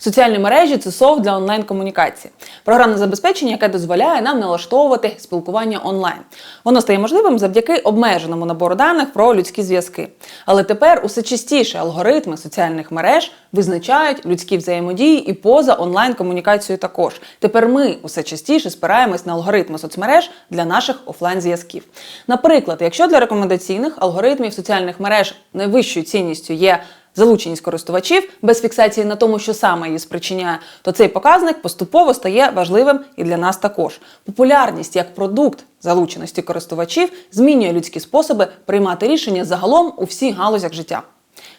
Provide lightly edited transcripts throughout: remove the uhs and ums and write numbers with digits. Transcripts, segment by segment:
Соціальні мережі – це софт для онлайн-комунікації. Програмне забезпечення, яке дозволяє нам налаштовувати спілкування онлайн. Воно стає можливим завдяки обмеженому набору даних про людські зв'язки. Але тепер усе частіше алгоритми соціальних мереж визначають людські взаємодії і поза онлайн-комунікацією також. Тепер ми усе частіше спираємось на алгоритми соцмереж для наших офлайн-зв'язків. Наприклад, якщо для рекомендаційних алгоритмів соціальних мереж найвищою цінністю є залученість користувачів без фіксації на тому, що саме її спричиняє, то цей показник поступово стає важливим і для нас також. Популярність як продукт залученості користувачів змінює людські способи приймати рішення загалом у всіх галузях життя.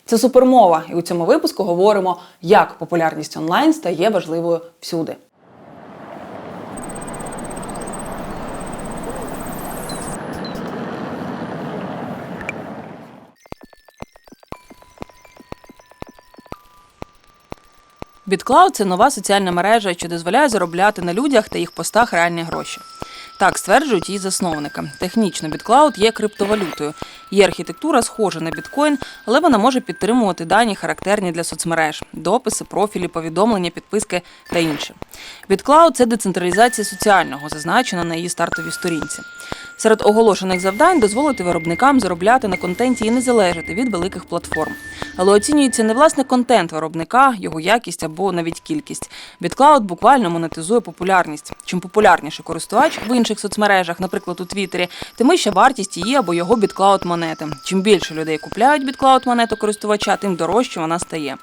Це Супермова, і у цьому випуску говоримо, як популярність онлайн стає важливою всюди. BitCloud – це нова соціальна мережа, що дозволяє заробляти на людях та їх постах реальні гроші. Так стверджують її засновники. Технічно BitCloud є криптовалютою. Її архітектура схожа на біткоін, але вона може підтримувати дані, характерні для соцмереж – дописи, профілі, повідомлення, підписки та інше. BitCloud – це децентралізація соціального, зазначено на її стартовій сторінці. Серед оголошених завдань – дозволити виробникам заробляти на контенті і не залежати від великих платформ. Але оцінюється не власне контент виробника, його якість або навіть кількість. BitCloud буквально монетизує популярність. Чим популярніший користувач в інших соцмережах, наприклад у Твіттері, тим вища вартість її або його BitCloud монети. Чим більше людей купляють BitCloud монету користувача, тим дорожче вона стає.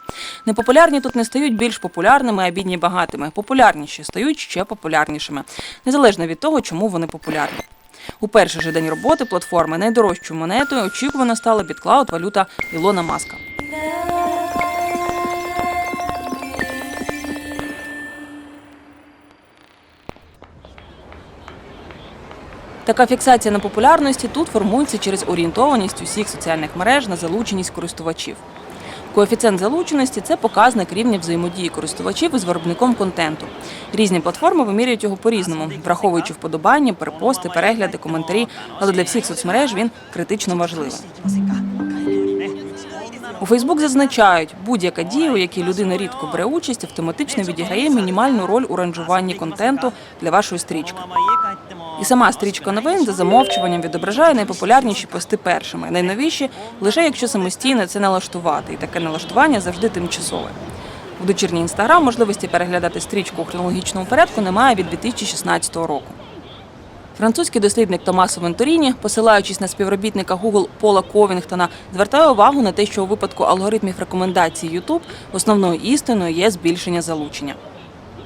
Непопулярні тут не стають більш популярними, а бідні багатими. Популярніші стають ще популярнішими. Незалежно від того, чому вони популярні. У перший же день роботи платформи найдорожчою монетою очікувано стала BitCloud валюта Ілона Маска. Така фіксація на популярності тут формується через орієнтованість усіх соціальних мереж на залученість користувачів. Коефіцієнт залученості – це показник рівня взаємодії користувачів із виробником контенту. Різні платформи вимірюють його по-різному, враховуючи вподобання, перепости, перегляди, коментарі, але для всіх соцмереж він критично важливий. У Facebook зазначають, будь-яка дія, у якій людина рідко бере участь, автоматично відіграє мінімальну роль у ранжуванні контенту для вашої стрічки. І сама стрічка новин за замовчуванням відображає найпопулярніші пости першими, найновіші – лише якщо самостійно це налаштувати, і таке налаштування завжди тимчасове. В дочірній Instagram можливості переглядати стрічку у хронологічному порядку немає від 2016 року. Французький дослідник Томасо Венторіні, посилаючись на співробітника Google Пола Ковінгтона, звертає увагу на те, що у випадку алгоритмів рекомендацій YouTube основною істиною є збільшення залучення.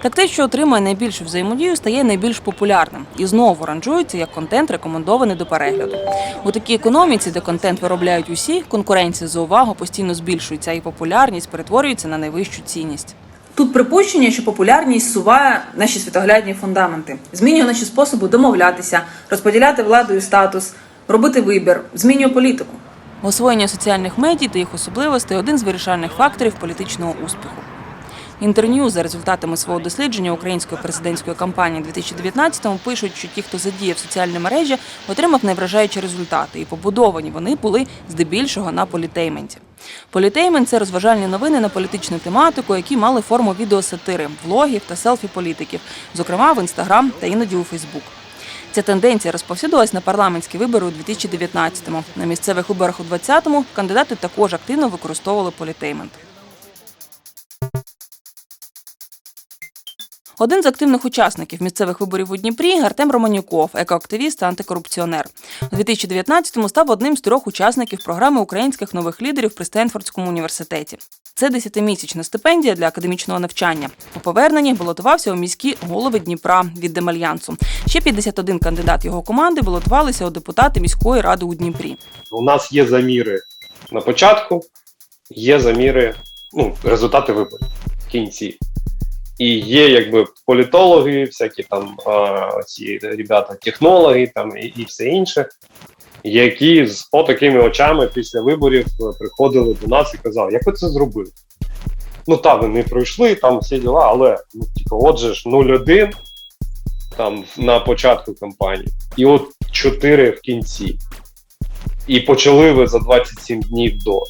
Так те, що отримує найбільшу взаємодію, стає найбільш популярним і знову ранжується як контент, рекомендований до перегляду. У такій економіці, де контент виробляють усі, конкуренція за увагу постійно збільшується і популярність перетворюється на найвищу цінність. Тут припущення, що популярність зсуває наші світоглядні фундаменти, змінює наші способи домовлятися, розподіляти владу і статус, робити вибір, змінює політику. Освоєння соціальних медій та їх особливостей – один з вирішальних факторів політичного успіху. Інтерньюз за результатами свого дослідження української президентської кампанії 2019-му пишуть, що ті, хто задіяв соціальні мережі, отримав найвражаючі результати. І побудовані вони були здебільшого на політейменті. Політеймент – це розважальні новини на політичну тематику, які мали форму відеосатири, влогів та селфі-політиків, зокрема в Instagram та іноді у Facebook. Ця тенденція розповсюдилась на парламентські вибори у 2019-му. На місцевих виборах у 2020-му кандидати також активно використовували політеймент. Один з активних учасників місцевих виборів у Дніпрі – Артем Романюков, екоактивіст та антикорупціонер. У 2019-му став одним з 3 учасників програми українських нових лідерів при Стенфордському університеті. Це 10-місячна стипендія для академічного навчання. По поверненні балотувався у міські голови Дніпра від Демальянсу. Ще 51 кандидат його команди балотувалися у депутати міської ради у Дніпрі. У нас є заміри на початку, є заміри, результати виборів в кінці. І є політологи, всякі там ці ребята, технологи там і все інше, які з отакими очами після виборів приходили до нас і казали, як ви це зробили? Ви не пройшли, там всі діла, але отже ж 0,1 там на початку кампанії і от 4 в кінці. І почали ви за 27 днів до.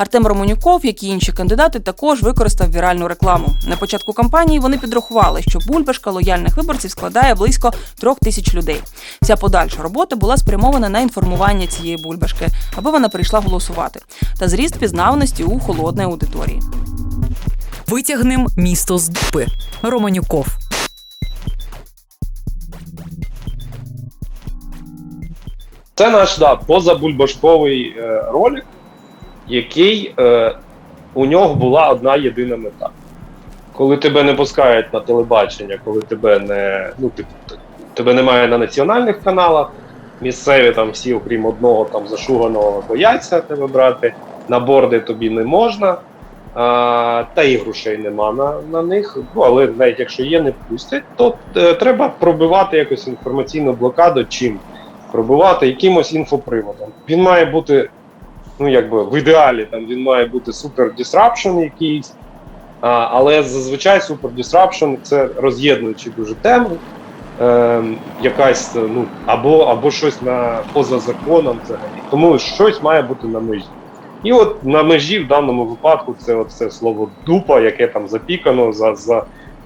Артем Романюков, як і інші кандидати, також використав віральну рекламу. На початку кампанії вони підрахували, що бульбашка лояльних виборців складає близько 3000 людей. Вся подальша робота була спрямована на інформування цієї бульбашки, аби вона прийшла голосувати, та зріст впізнаваності у холодної аудиторії. Витягнем місто з дупи. Романюков. Це наш позабульбашковий ролик, який у нього була одна єдина мета. Коли тебе не пускають на телебачення, коли тебе немає на національних каналах, місцеві там всі, окрім одного там зашуганого, бояться тебе брати, на борди тобі не можна, та і грошей нема на них, але навіть якщо є, не пустять, то треба пробивати якось інформаційну блокаду чим? Пробивати якимось інфоприводом. Він має бути, в ідеалі, там він має бути супер disruption якийсь, але зазвичай супер disruption – це роз'єднуючі дуже теми, якась, або щось поза законом взагалі. Тому щось має бути на межі. І от на межі в даному випадку це слово дупа, яке там запікано,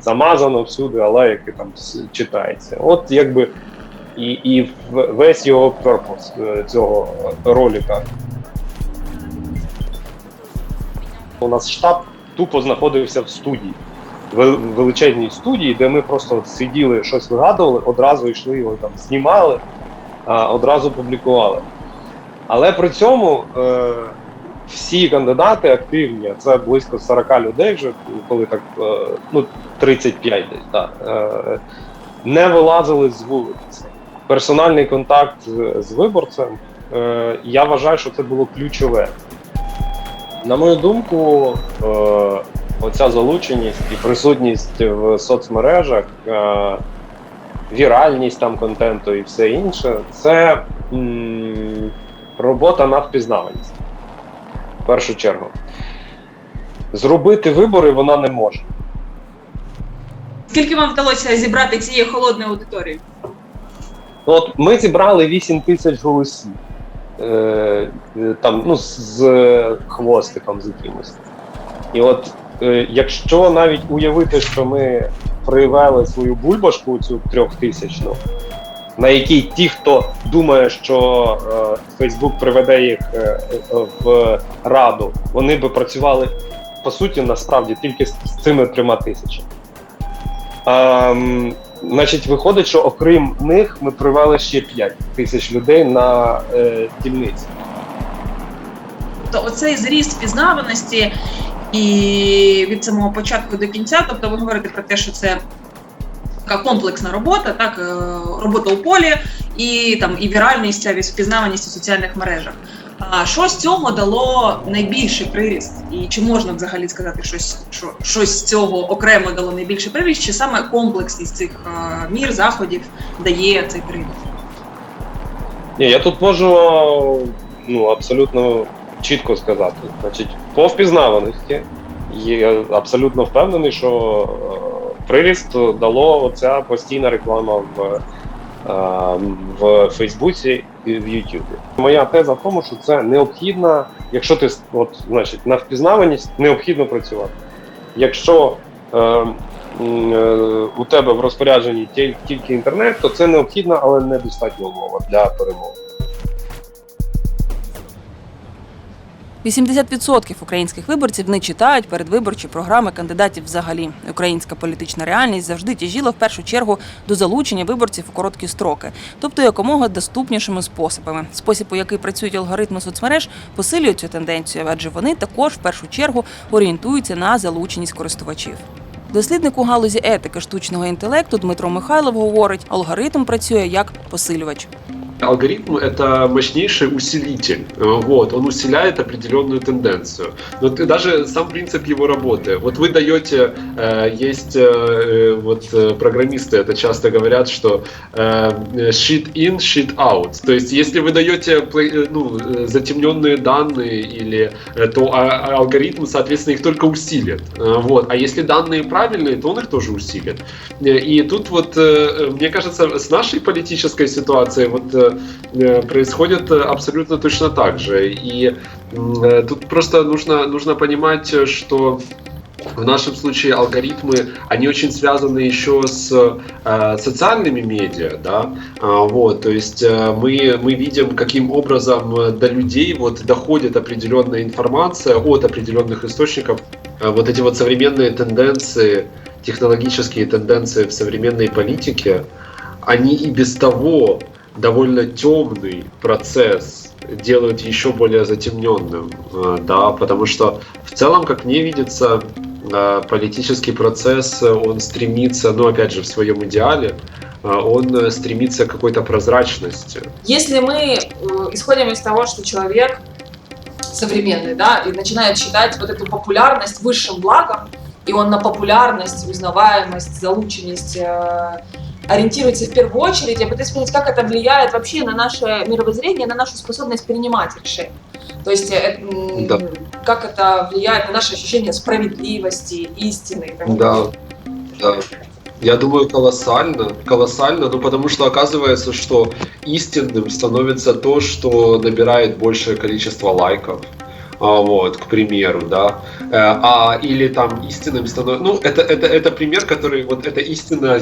замазано всюди, але яке там читається. От і весь його перпус цього ролика. У нас штаб тупо знаходився в студії, величезній студії, де ми просто сиділи, щось вигадували, одразу йшли його там, знімали, одразу публікували. Але при цьому всі кандидати активні, це близько 40 людей вже, коли так, 35 десь, не вилазили з вулиці. Персональний контакт з виборцем, я вважаю, що це було ключове. На мою думку, оця залученість і присутність в соцмережах, віральність там контенту і все інше – це робота над впізнаваністю. В першу чергу. Зробити вибори вона не може. Скільки вам вдалося зібрати цієї холодної аудиторії? От ми зібрали 8000 голосів. З хвостиком з якимось. І от якщо навіть уявити, що ми привели свою бульбашку, цю 3000, на якій ті, хто думає, що Facebook приведе їх в Раду, вони би працювали, по суті, насправді, тільки з цими 3000. Значить, виходить, що окрім них ми привели ще 5000 людей на дільниці. Тобто оцей зріст впізнаваності і від самого початку до кінця, тобто ви говорите про те, що це така комплексна робота, так, робота у полі і віральність, ця впізнаваність у соціальних мережах. А що з цього дало найбільший приріст? І чи можна взагалі сказати, що щось з цього окремо дало найбільший приріст, чи саме комплексність цих мір, заходів дає цей приріст? Ні, я тут можу абсолютно чітко сказати. Значить, по впізнаваності я абсолютно впевнений, що приріст дало оця постійна реклама в Фейсбуці і в Ютубі. Моя теза в тому, що це необхідно, якщо ти, на впізнаваність необхідно працювати. Якщо у тебе в розпорядженні тільки інтернет, то це необхідна, але недостатня умова для перемоги. 80% українських виборців не читають передвиборчі програми кандидатів взагалі. Українська політична реальність завжди тяжіла в першу чергу до залучення виборців у короткі строки, тобто якомога доступнішими способами. Спосіб, у який працюють алгоритми соцмереж, посилює цю тенденцію, адже вони також в першу чергу орієнтуються на залученість користувачів. Дослідник у галузі етики штучного інтелекту Дмитро Михайлов говорить, алгоритм працює як посилювач. Алгоритм – это мощнейший усилитель. Он усиляет определенную тенденцию. Но даже сам принцип его работы. Вот вы даете, есть программисты это часто говорят, что shit in, shit out. То есть, если вы даете затемненные данные, то алгоритм, соответственно, их только усилит. А если данные правильные, то он их тоже усилит. И тут мне кажется, с нашей политической ситуацией, происходит абсолютно точно так же. И тут просто нужно понимать, что в нашем случае алгоритмы, они очень связаны еще с социальными медиа, да, вот, то есть мы видим, каким образом до людей вот доходит определенная информация от определенных источников, вот эти вот современные тенденции, технологические тенденции в современной политике, они и без того довольно темный процесс делают еще более затемненным, да, потому что в целом, как мне видится, политический процесс, он стремится, ну, опять же, в своем идеале, он стремится к какой-то прозрачности. Если мы исходим из того, что человек современный, да, и начинает считать вот эту популярность высшим благом, и он на популярность, узнаваемость, залученность ориентируется в первую очередь, я пытаюсь понять, как это влияет вообще на наше мировоззрение, на нашу способность принимать решения. То есть Да. как это влияет на наше ощущение справедливости, истины и так далее. Да, да. Я думаю, колоссально, ну потому что оказывается, что истинным становится то, что набирает большее количество лайков. Вот, к примеру, да, или там истинным становится, ну, это пример, который, вот, это истина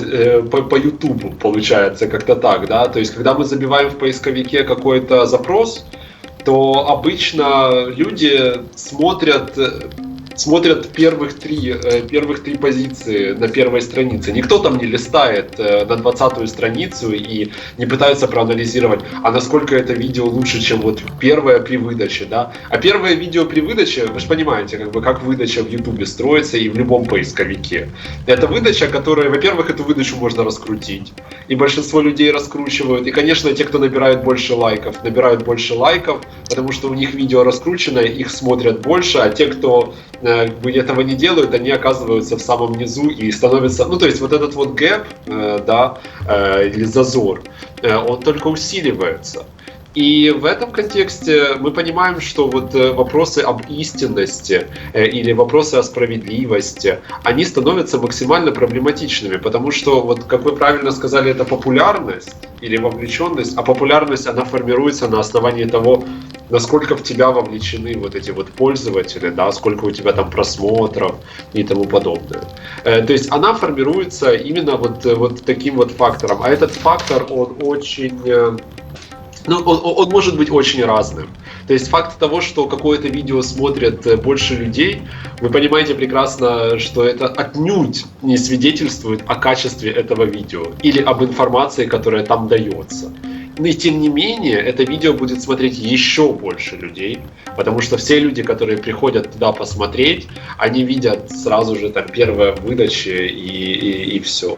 по Ютубу, получается, как-то так, да, то есть, когда мы забиваем в поисковике какой-то запрос, то обычно люди смотрят первых три позиции на первой странице. Никто там не листает на 20-ю страницу и не пытается проанализировать, а насколько это видео лучше, чем вот первое при выдаче, да. А первое видео при выдаче, вы же понимаете, как выдача в Ютубе строится и в любом поисковике. Это выдача, которая, во-первых, эту выдачу можно раскрутить, и большинство людей раскручивают. И, конечно, те, кто набирают больше лайков, потому что у них видео раскручено, их смотрят больше, а те, кто этого не делают, они оказываются в самом низу и становятся, ну то есть вот этот вот гэп, да, или зазор, он только усиливается. И в этом контексте мы понимаем, что вот вопросы об истинности или вопросы о справедливости, они становятся максимально проблематичными, потому что, вот как вы правильно сказали, это популярность или вовлеченность, а популярность, она формируется на основании того, насколько в тебя вовлечены вот эти вот пользователи, да, сколько у тебя там просмотров и тому подобное. То есть она формируется именно вот таким вот фактором, а этот фактор, он очень... Ну, он может быть очень разным. То есть факт того, что какое-то видео смотрят больше людей, вы понимаете прекрасно, что это отнюдь не свидетельствует о качестве этого видео или об информации, которая там дается. Но и тем не менее, это видео будет смотреть еще больше людей, потому что все люди, которые приходят туда посмотреть, они видят сразу же там первые выдачи и все.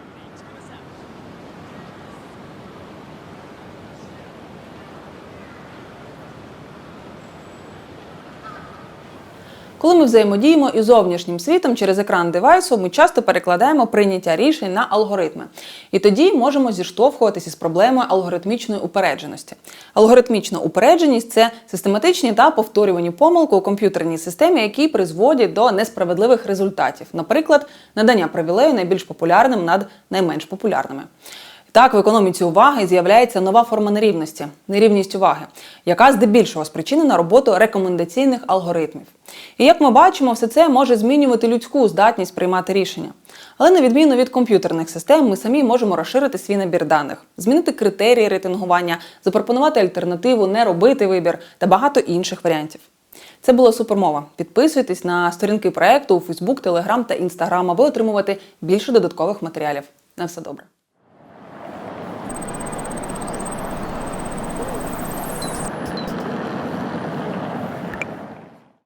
Коли ми взаємодіємо із зовнішнім світом через екран девайсу, ми часто перекладаємо прийняття рішень на алгоритми. І тоді можемо зіштовхуватися з проблемою алгоритмічної упередженості. Алгоритмічна упередженість – це систематичні та повторювані помилки у комп'ютерній системі, які призводять до несправедливих результатів. Наприклад, надання привілею найбільш популярним над найменш популярними. Так, в економіці уваги з'являється нова форма нерівності – нерівність уваги, яка здебільшого спричинена роботою рекомендаційних алгоритмів. І як ми бачимо, все це може змінювати людську здатність приймати рішення. Але на відміну від комп'ютерних систем, ми самі можемо розширити свій набір даних, змінити критерії рейтингування, запропонувати альтернативу, не робити вибір та багато інших варіантів. Це була Супермова. Підписуйтесь на сторінки проєкту у Facebook, Telegram та Instagram, аби отримувати більше додаткових матеріалів. На все добре.